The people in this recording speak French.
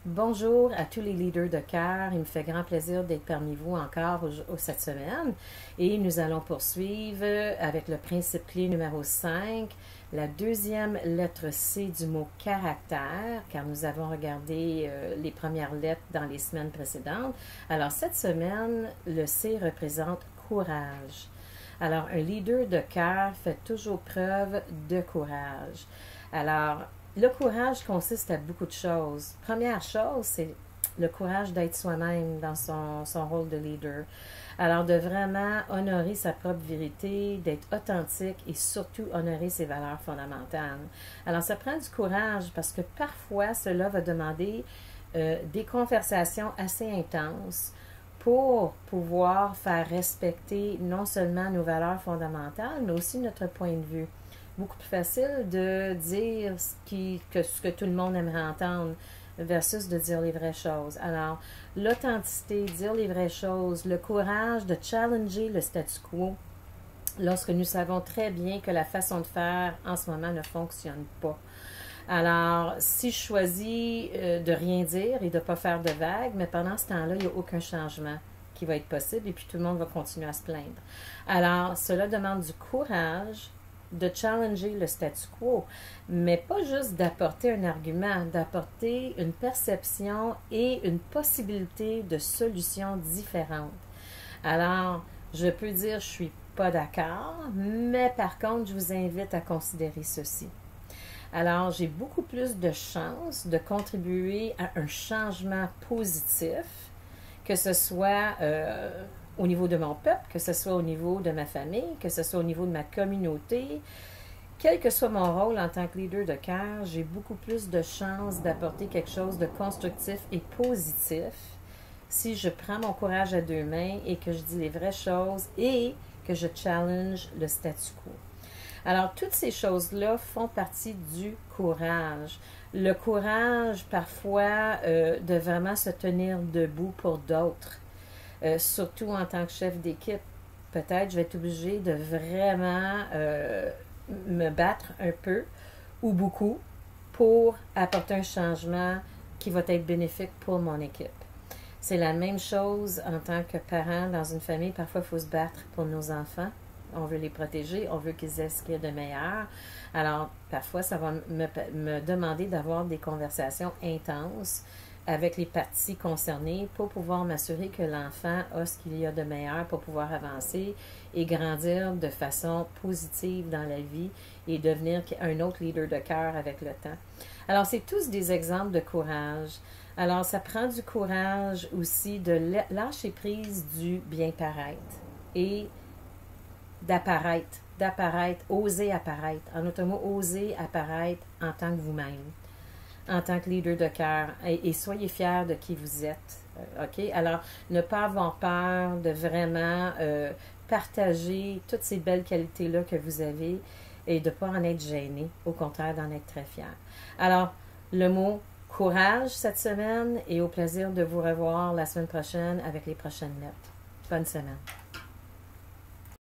Bonjour à tous les leaders de cœur. Il me fait grand plaisir d'être parmi vous encore cette semaine. Et nous allons poursuivre avec le principe clé numéro 5, la deuxième lettre C du mot caractère, car nous avons regardé les premières lettres dans les semaines précédentes. Alors cette semaine, le C représente courage. Alors un leader de cœur fait toujours preuve de courage. Alors, le courage consiste à beaucoup de choses. Première chose, c'est le courage d'être soi-même dans son rôle de leader. Alors, de vraiment honorer sa propre vérité, d'être authentique et surtout honorer ses valeurs fondamentales. Alors, ça prend du courage parce que parfois, cela va demander des conversations assez intenses pour pouvoir faire respecter non seulement nos valeurs fondamentales, mais aussi notre point de vue. Beaucoup plus facile de dire ce que tout le monde aimerait entendre versus de dire les vraies choses. Alors, l'authenticité, dire les vraies choses, le courage de challenger le statu quo lorsque nous savons très bien que la façon de faire en ce moment ne fonctionne pas. Alors, si je choisis de rien dire et de ne pas faire de vagues, mais pendant ce temps-là, il n'y a aucun changement qui va être possible et puis tout le monde va continuer à se plaindre. Alors, cela demande du courage de challenger le statu quo, mais pas juste d'apporter un argument, d'apporter une perception et une possibilité de solutions différentes. Alors, je peux dire je suis pas d'accord, mais par contre, je vous invite à considérer ceci. Alors, j'ai beaucoup plus de chances de contribuer à un changement positif, que ce soit au niveau de mon peuple, que ce soit au niveau de ma famille, que ce soit au niveau de ma communauté. Quel que soit mon rôle en tant que leader de cœur, j'ai beaucoup plus de chances d'apporter quelque chose de constructif et positif si je prends mon courage à deux mains et que je dis les vraies choses et que je challenge le statu quo. Alors, toutes ces choses-là font partie du courage. Le courage, parfois, de vraiment se tenir debout pour d'autres. Surtout en tant que chef d'équipe, peut-être je vais être obligée de vraiment me battre un peu ou beaucoup pour apporter un changement qui va être bénéfique pour mon équipe. C'est la même chose en tant que parent dans une famille. Parfois, il faut se battre pour nos enfants. On veut les protéger, on veut qu'ils aient ce qu'il y a de meilleur. Alors, parfois, ça va me demander d'avoir des conversations intenses avec les parties concernées pour pouvoir m'assurer que l'enfant a ce qu'il y a de meilleur pour pouvoir avancer et grandir de façon positive dans la vie et devenir un autre leader de cœur avec le temps. Alors, c'est tous des exemples de courage. Alors, ça prend du courage aussi de lâcher prise du bien paraître et d'apparaître, oser apparaître. En autre mot, oser apparaître en tant que vous-même, en tant que leader de cœur, et soyez fiers de qui vous êtes. OK? Alors, ne pas avoir peur de vraiment partager toutes ces belles qualités-là que vous avez et de ne pas en être gêné, au contraire d'en être très fier. Alors, le mot courage cette semaine et au plaisir de vous revoir la semaine prochaine avec les prochaines lettres. Bonne semaine.